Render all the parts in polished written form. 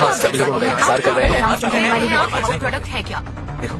हाँ, सभी लोग हमें इंतजार कर रहे हैं। प्रोडक्ट है क्या? देखो,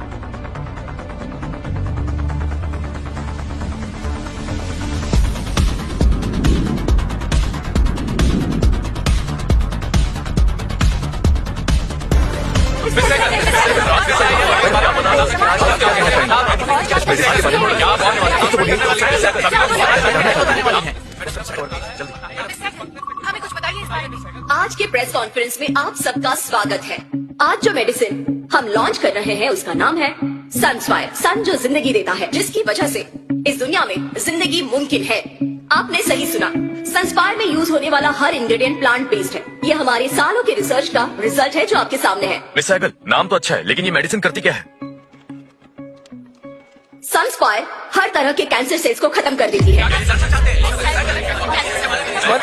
हमें कुछ बताइए इस बारे में। आज के प्रेस कॉन्फ्रेंस में आप सबका स्वागत है। आज जो मेडिसिन हम लॉन्च कर रहे हैं उसका नाम है सनस्पायर। सन जो जिंदगी देता है, जिसकी वजह से इस दुनिया में जिंदगी मुमकिन है। आपने सही सुना, सनस्पायर में यूज होने वाला हर इंग्रेडिएंट प्लांट बेस्ड है। ये हमारे सालों के रिसर्च का रिजल्ट है जो आपके सामने है। मिस सहगल, नाम तो अच्छा है, लेकिन ये मेडिसिन करती क्या है? सनस्पायर हर तरह के कैंसर सेल्स को खत्म कर देती है।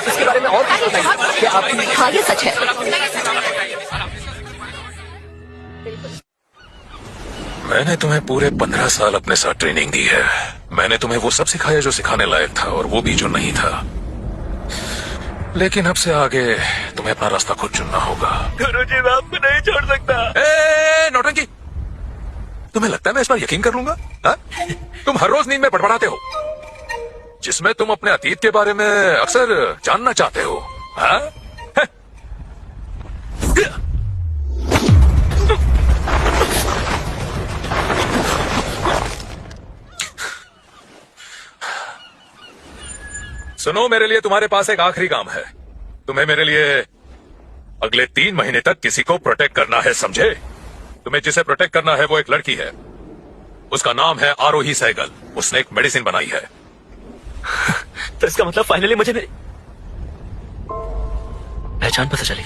इसके बारे में और कुछ बताइए। क्या आप हाँ, ये सच है। मैंने तुम्हें पूरे 15 साल अपने साथ ट्रेनिंग दी है। मैंने तुम्हें वो सब सिखाया जो सिखाने लायक था, और वो भी जो नहीं था। लेकिन अब से आगे तुम्हें अपना रास्ता खुद चुनना होगा। गुरुजी, मैं आपको नहीं छोड़ सकता। नौटंकी, तुम्हें लगता है मैं इस पर यकीन कर लूंगा? हा? तुम हर रोज नींद में बड़बड़ाते हो, जिसमें तुम अपने अतीत के बारे में अक्सर जानना चाहते हो। हा? सुनो, मेरे लिए तुम्हारे पास एक आखिरी काम है। तुम्हें मेरे लिए अगले 3 महीने तक किसी को प्रोटेक्ट करना है, समझे? तुम्हें जिसे प्रोटेक्ट करना है वो एक लड़की है। उसका नाम है आरोही सहगल। उसने एक मेडिसिन बनाई है। तो इसका मतलब फाइनली मुझे मेरी पहचान पता चली।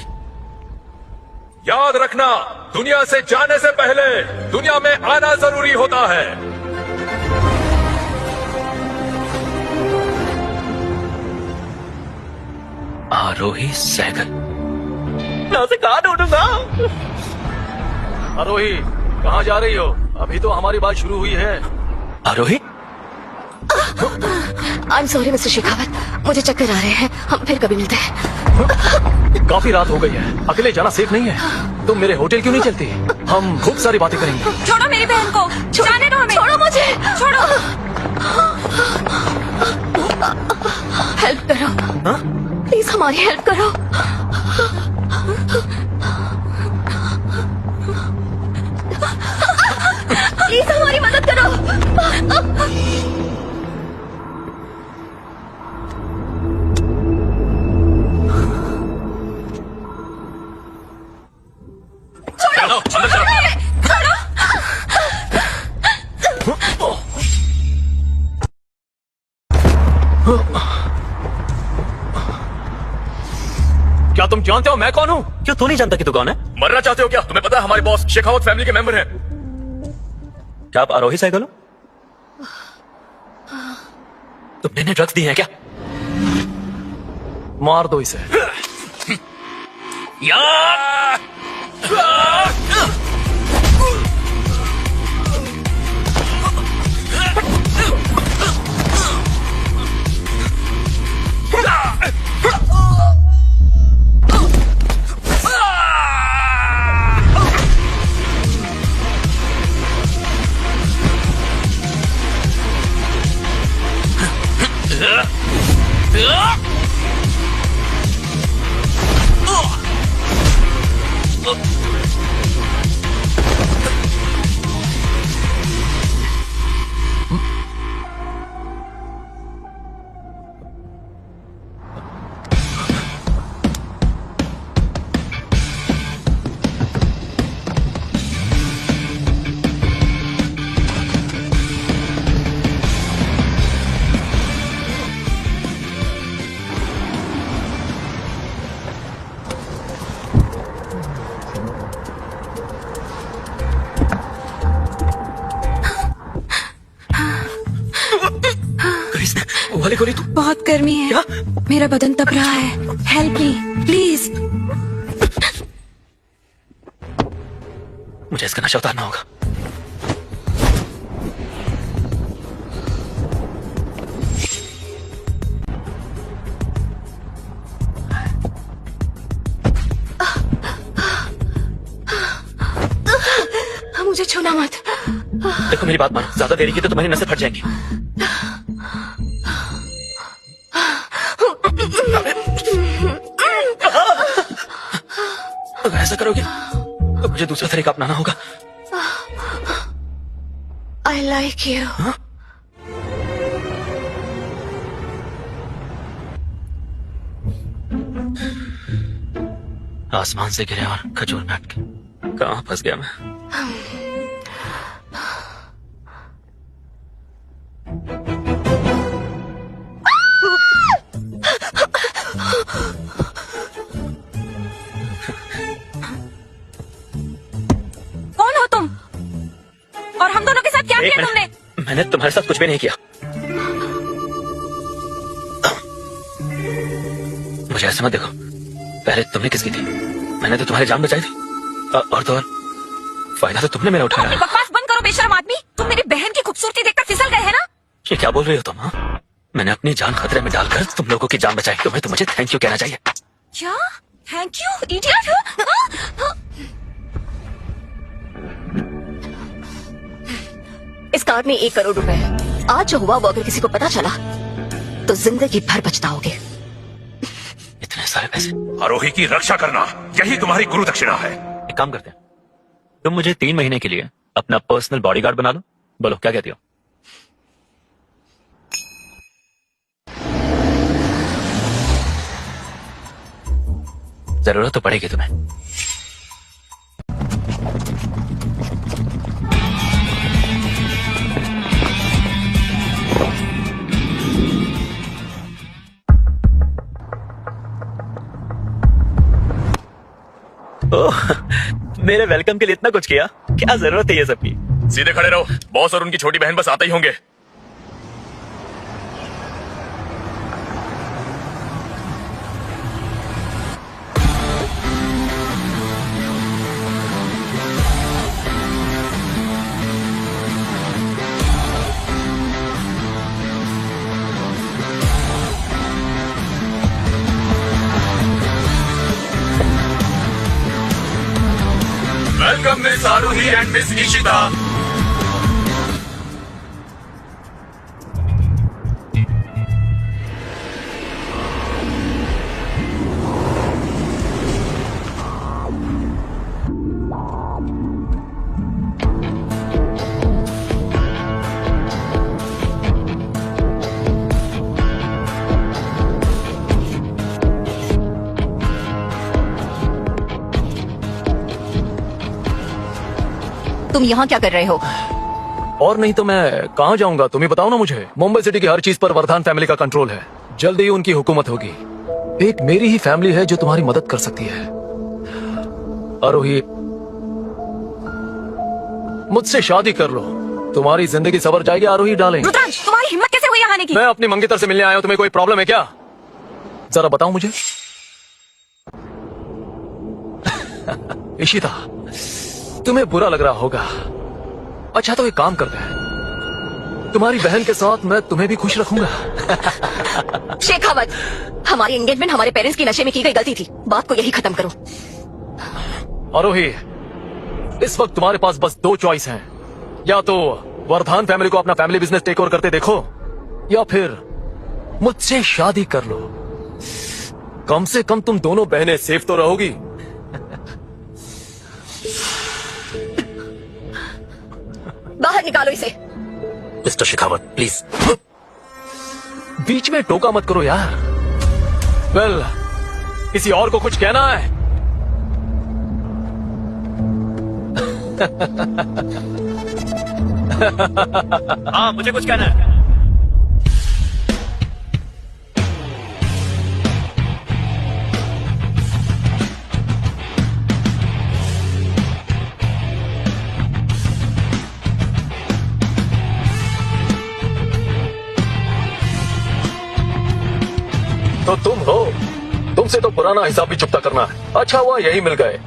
याद रखना, दुनिया से जाने से पहले दुनिया में आना जरूरी होता है। आरोही सहगल, मैं उसे कहाँ ढूंढूंगा? आरोही, कहाँ जा रही हो? अभी तो हमारी बात शुरू हुई है। Aarohi, I am sorry mister Shekhawat, मुझे चक्कर आ रहे हैं। हम फिर कभी मिलते हैं। काफी रात हो गई है, अकेले जाना सेफ नहीं है। तुम मेरे होटल क्यों नहीं चलती? हम खूब सारी बातें करेंगे। छोड़ो मेरी बहन को, जाने दो हमें। छोड़ो मुझे, छोड़ो। हेल्प करो, प्लीज हमारी हेल्प करो। प्लीज हमारी मदद करो। चलो, अंदर चलो। क्या तुम जानते हो मैं कौन हूँ? क्यों तू नहीं जानता कि तू कौन है? मरना चाहते हो क्या? तुम्हें पता है हमारे बॉस शेखावत फैमिली के मेंबर हैं। क्या आप आरोही सहगल हो? तुमने ड्रग्स दी हैं क्या? मार दो इसे। वाली गोली तू। बहुत गर्मी है। क्या? मेरा बदन तप रहा है। Help me please. मुझे इसका नशा उतारना होगा। रोना मत। देखो मेरी बात मानो, ज्यादा देरी की तो तुम्हारी नसें फट जाएंगी। अगर ऐसा करोगे तो मुझे दूसरा तरीका अपनाना होगा। I like you. आसमान से गिरे और खजूर में अटके, कहाँ फंस गया मैं। कौन हो तुम? और हम दोनों के साथ क्या एक किया तुमने? मिनट, मैंने तुम्हारे साथ कुछ भी नहीं किया। मुझे ऐसे मत देखो, पहले तुमने किसकी थी? मैंने तो तुम्हारी जान बचाई थी, और तो और फायदा तो तुमने मेरा उठाया। बकवास बंद करो बेशर्म आदमी। तुम मेरी बहन की खूबसूरती देखकर फिसल गए हैं ना? ये क्या बोल रही हो तुम? हाँ, मैंने अपनी जान खतरे में डालकर तुम लोगों की जान बचाई। तुम्हें तो मुझे थैंक यू कहना चाहिए। क्या? Thank you idiot. इस कार्ड में 1 करोड़ रुपए है। आज जो हुआ वो अगर किसी को पता चला तो जिंदगी भर पछताओगे। इतने सारे पैसे। आरोही की रक्षा करना यही तुम्हारी गुरु दक्षिणा है। एक काम करते हैं, तुम मुझे 3 महीने के लिए अपना पर्सनल बॉडीगार्ड बना लो। बोलो क्या कहती हो? जरूरत तो पड़ेगी तुम्हें। ओह, मेरे वेलकम के लिए इतना कुछ किया, क्या जरूरत है ये सबकी? सीधे खड़े रहो, बॉस और उनकी छोटी बहन बस आते ही होंगे। Welcome miss Aarohi and miss Ishita. तुम यहाँ क्या कर रहे हो? और नहीं तो मैं कहाँ जाऊंगा, तुम ही बताओ ना मुझे। मुंबई सिटी की हर चीज पर वर्धान फैमिली का कंट्रोल है। जल्दी ही उनकी हुकूमत होगी। एक मेरी ही फैमिली है जो तुम्हारी मदद कर सकती है। आरोही, मुझसे शादी कर लो, तुम्हारी जिंदगी सवर जाएगी। आरोही डालेंगे। रुद्रांश, तुम्हारी हिम्मत कैसे हुई यहाँ आने की? मैं अपनी मंगेतर से मिलने आया हूँ, तुम्हें कोई प्रॉब्लम है क्या? जरा बताओ मुझे। इशिता, तुम्हें बुरा लग रहा होगा। अच्छा तो एक काम करते हैं, तुम्हारी बहन के साथ मैं तुम्हें भी खुश रखूंगा। शेखावत, हमारी एंगेजमेंट हमारे पेरेंट्स की नशे में की गई गलती थी। बात को यही खत्म करो। आरोही, इस वक्त तुम्हारे पास बस 2 चॉइस हैं। या तो वर्धान फैमिली को अपना फैमिली बिजनेस टेक ओवर करते देखो, या फिर मुझसे शादी कर लो। कम से कम तुम दोनों बहनें सेफ तो रहोगी। बाहर निकालो इसे। Mister Shekhawat please. बीच में टोका मत करो यार। वेल, किसी और को कुछ कहना है? हाँ, मुझे कुछ कहना है। तो तुम हो, तुमसे तो पुराना हिसाब भी चुकता करना है। अच्छा हुआ यही मिल गए।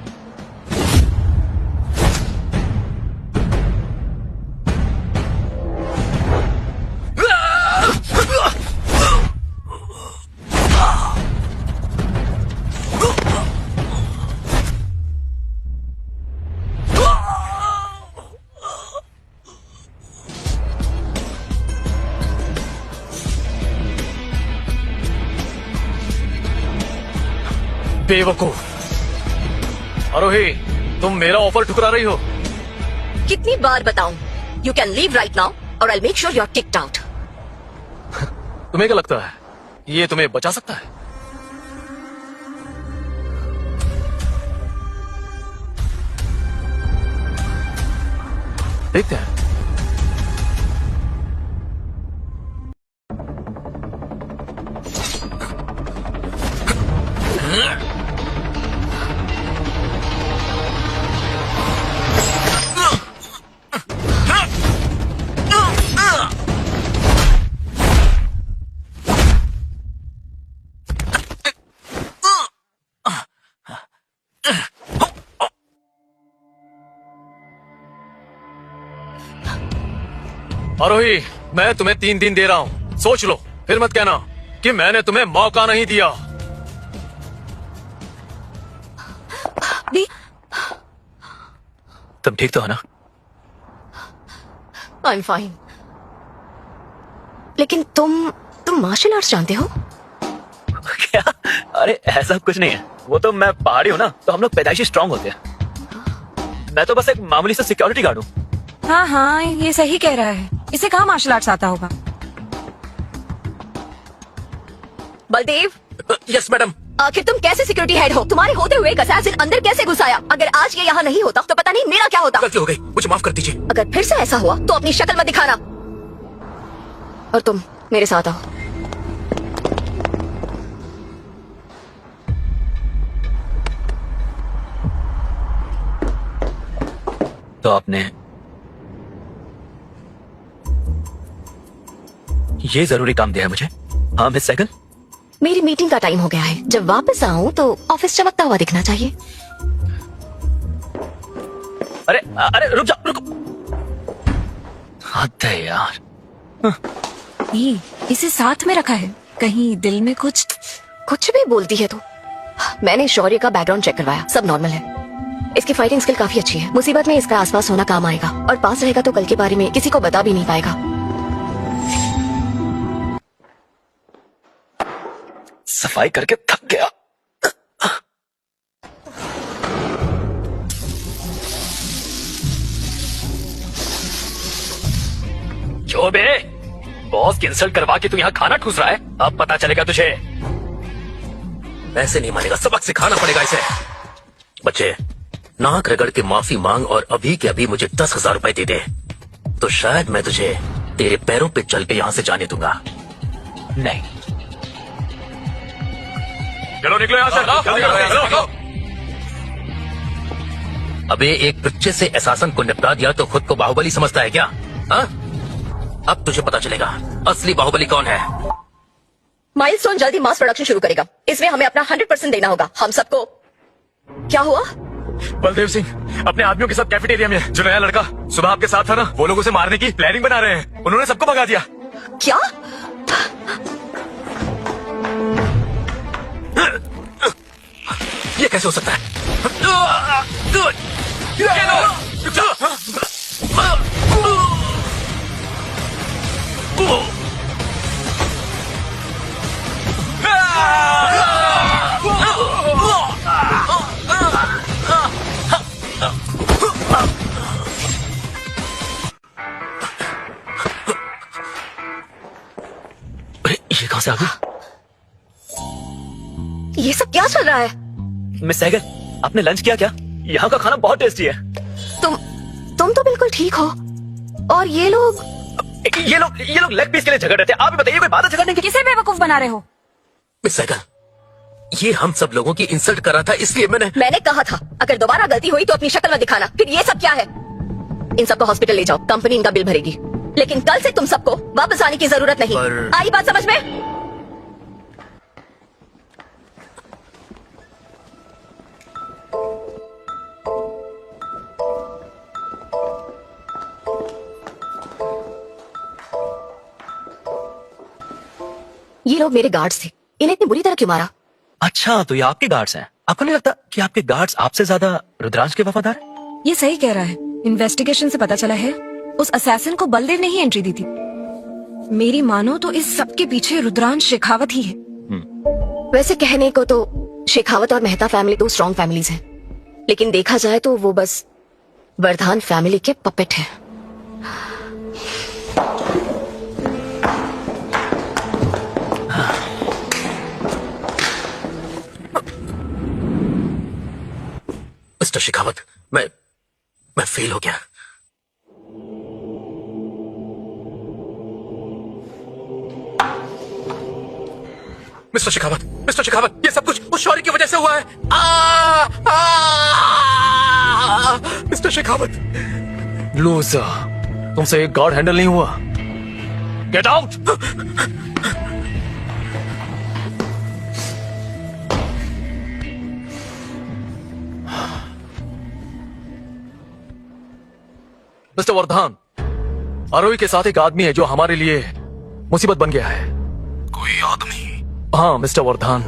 बेवकूफ। आरोही, तुम मेरा ऑफर ठुकरा रही हो। कितनी बार बताऊं? You can leave right now और I make sure you are kicked out. तुम्हें क्या लगता है ये तुम्हें बचा सकता है? देखते हैं। आरोही, मैं तुम्हें 3 दिन दे रहा हूं, सोच लो, फिर मत कहना कि मैंने तुम्हें मौका नहीं दिया। दी, तुम ठीक तो हो ना? I am fine. लेकिन तुम मार्शल आर्ट्स जानते हो? क्या? अरे ऐसा कुछ नहीं है, वो तो मैं पहाड़ी हूँ ना, तो हम लोग पैदाइशी स्ट्रांग होते हैं। मैं तो बस एक मामूली सा सिक्योरिटी गार्ड हूँ। हाँ हाँ, ये सही कह रहा है। इसे कहाँ मार्शल आर्ट्स आता होगा? Baldev, yes madam. आखिर तुम कैसे सिक्योरिटी हेड हो? तुम्हारे होते हुए एक असैसिन अंदर कैसे घुस आया? अगर आज ये यहाँ नहीं होता तो पता नहीं मेरा क्या होता। गलती हो गई, मुझे माफ कर दीजिए। अगर फिर से ऐसा हुआ तो अपनी शक्ल मत दिखाना और तुम मेरे साथ आओ। तो आपने ये जरूरी काम दिया है मुझे? हाँ मिस सहगल, मेरी मीटिंग का टाइम हो गया है। जब वापस आऊं तो ऑफिस चमकता हुआ दिखना चाहिए। अरे अरे रुक जाओ, रुको। हद है यार। दी, इसे साथ में रखा है, कहीं दिल में कुछ भी बोलती है तो। मैंने शौर्य का बैकग्राउंड चेक करवाया, सब नॉर्मल है। इसकी फाइटिंग स्किल काफी अच्छी है। मुसीबत में इसका आसपास होना काम आएगा और पास रहेगा तो कल के बारे में किसी को बता भी नहीं पाएगा। सफाई करके थक गया। जो बे, बॉस की इंसल्ट करवा के तू यहाँ खाना ठूस रहा है, अब पता चलेगा तुझे। ऐसे नहीं मानेगा, सबक सिखाना पड़ेगा इसे। बच्चे, नाक रगड़ के माफी मांग और अभी के अभी मुझे 10,000 रुपए दे दे, तो शायद मैं तुझे तेरे पैरों पे चल के यहाँ से जाने दूंगा। नहीं। चलो निकलो यहाँ से, चलो। अबे एक बच्चे से एहसासन को निपटा दिया तो खुद को बाहुबली समझता है क्या? हाँ? अब तुझे पता चलेगा असली बाहुबली कौन है। माइलस्टोन जल्दी मास प्रोडक्शन शुरू करेगा, इसमें हमें अपना 100% देना होगा। हम सबको। क्या हुआ? बलदेव सिंह अपने आदमियों के साथ कैफेटेरिया में, जो नया लड़का सुबह आपके साथ था ना, वो लोग उसे मारने की प्लानिंग बना रहे हैं। उन्होंने सबको भगा दिया। क्या? ये कैसे हो सकता है? अरे ये कहां से आ गई? ये सब क्या चल रहा है? मिस सहगल, आपने लंच किया क्या? यहाँ का खाना बहुत टेस्टी है। तुम तो बिल्कुल ठीक हो। और ये लोग लेग पीस के लिए झगड़ रहे थे। आप ही बताइए, कोई बात है झगड़ने की? किसे बेवकूफ बना रहे हो? मिस सहगल, ये हम सब लोगों की इंसल्ट कर रहा था, इसलिए मैंने कहा था अगर दोबारा गलती हुई तो अपनी शक्ल मत दिखाना। फिर ये सब क्या है? इन सबको हॉस्पिटल ले जाओ, कंपनी इनका बिल भरेगी। लेकिन कल से तुम सबको वापस आने की जरूरत नहीं। आई बात समझ में? ये लोग मेरे गार्ड्स थे, इन्हें इतनी बुरी तरह क्यों मारा? अच्छा, तो ये आपके गार्ड्स हैं। आपको नहीं लगता कि आपके गार्ड्स आपसे ज्यादा रुद्रांश के वफादार हैं? ये सही कह रहा है। इन्वेस्टिगेशन से पता चला है उस असैसिन को बलदेव ने ही एंट्री दी थी। मेरी मानो तो इस सब के पीछे रुद्रांश शेखावत ही है। वैसे कहने को तो शेखावत और मेहता फैमिली दो स्ट्रॉन्ग फैमिलीज हैं, लेकिन देखा जाए तो वो बस वर्धान फैमिली के पपेट हैं। मिस्टर शेखावत, मैं फेल हो गया। मिस्टर शेखावत, ये सब कुछ उस शौर्य की वजह से हुआ है। मिस्टर शेखावत, लूजर, तुमसे एक गार्ड हैंडल नहीं हुआ। Get out. मिस्टर वर्धान, आरोही के साथ एक आदमी है जो हमारे लिए मुसीबत बन गया है। कोई आदमी? हाँ मिस्टर वर्धान।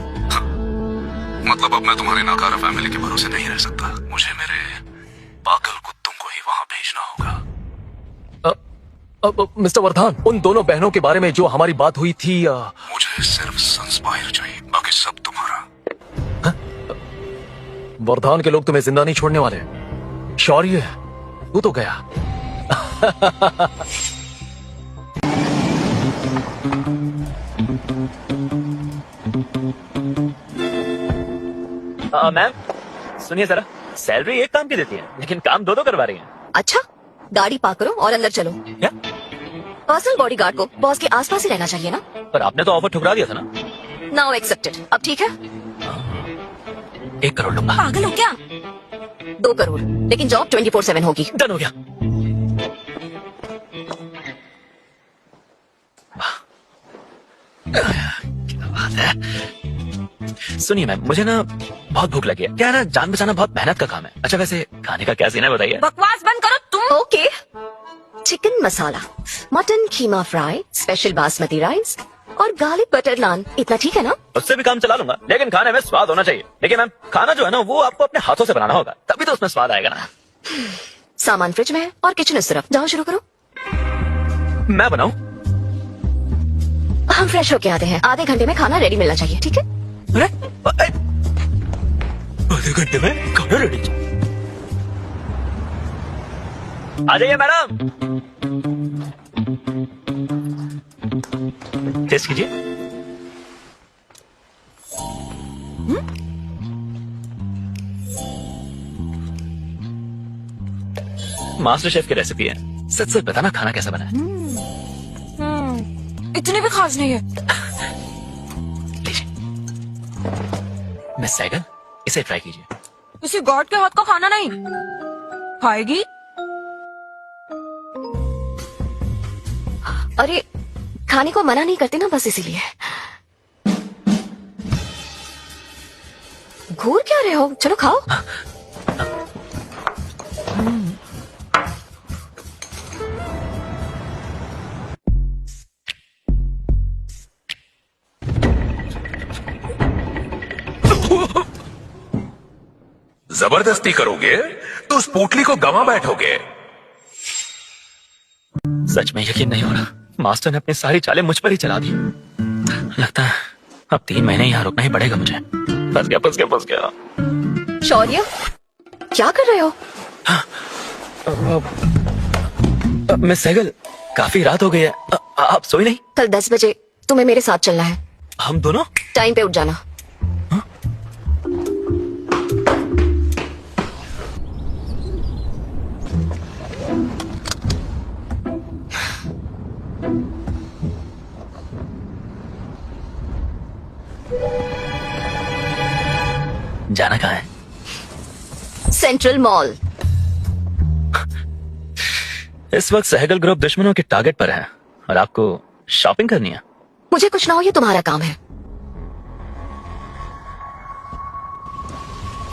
मतलब अब मैं तुम्हारी नाकारा फैमिली के भरोसे नहीं रह सकता। मुझे मेरे पागल कुत्तों को ही वहां भेजना होगा। मिस्टर वर्धान, उन दोनों बहनों के बारे में जो हमारी बात हुई थी। मुझे सिर्फ संस्पायर चाहिए, बाकी सब तुम्हारा। वर्धान के लोग तुम्हें जिंदा नहीं छोड़ने वाले। शौर्य, तू तो गया। मैम सुनिए जरा, सैलरी एक काम की देती है लेकिन काम दो करवा रही है। अच्छा, गाड़ी पार्क करो और अंदर चलो। क्या? पर्सनल बॉडीगार्ड को बॉस के आसपास ही रहना चाहिए ना। पर आपने तो ऑफर ठुकरा दिया था ना। Now accepted. अब ठीक है? 1 करोड़ लूंगा। पागल हो क्या? 2 करोड़, लेकिन जॉब 24/7 होगी। डन हो गया। क्या बात है। सुनिए मैम, मुझे ना बहुत भूख लगी है। क्या है ना, जान बचाना बहुत मेहनत का काम है। अच्छा वैसे खाने का क्या सीन है बताइए। बकवास बंद करो तुम। ओके, चिकन मसाला, मटन कीमा फ्राई, स्पेशल बासमती राइस और गार्लिक बटर नान। इतना ठीक है ना? उससे भी काम चला लूंगा, लेकिन खाने में स्वाद होना चाहिए। देखिए मैम, खाना जो है ना वो आपको अपने हाथों से बनाना होगा, तभी तो उसमें स्वाद आएगा ना। सामान फ्रिज में है और किचन इस तरफ। जाओ शुरू करो। मैं बनाऊं? हम फ्रेश होके आते हैं। आधे घंटे में खाना रेडी मिलना चाहिए, ठीक है? अरे आधे घंटे में खाना रेडी? आ जाइए मैडम, टेस्ट कीजिए। मास्टर शेफ की रेसिपी है। सच सच बताना खाना कैसा बना है। इतनी भी खास नहीं है। लीजिए मिस सैगल, इसे ट्राई कीजिए। किसी गॉड के हाथ का खाना नहीं खाएगी। अरे खाने को मना नहीं करते ना, बस इसीलिए। घूर क्या रहे हो? चलो खाओ। जबरदस्ती करोगे तो उस पोटली को गंवा बैठोगे। सच में यकीन नहीं हो रहा, मास्टर ने अपनी सारी चालें मुझ पर ही चला दी। लगता है अब 3 महीने यहाँ रुकना ही पड़ेगा मुझे। फंस गया। शौर्य, क्या कर रहे हो? मिस सहगल, काफी रात हो गई है। आप सोई नहीं? कल 10 बजे तुम्हें मेरे साथ चलना है। हम दोनों? टाइम पे उठ जाना। जाना कहाँ है? Central mall. इस वक्त सहगल ग्रुप दुश्मनों के टारगेट पर है और आपको शॉपिंग करनी है। मुझे कुछ ना हो, ये तुम्हारा काम है।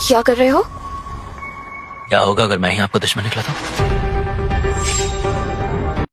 क्या कर रहे हो? क्या होगा अगर मैं ही आपको दुश्मन निकला था?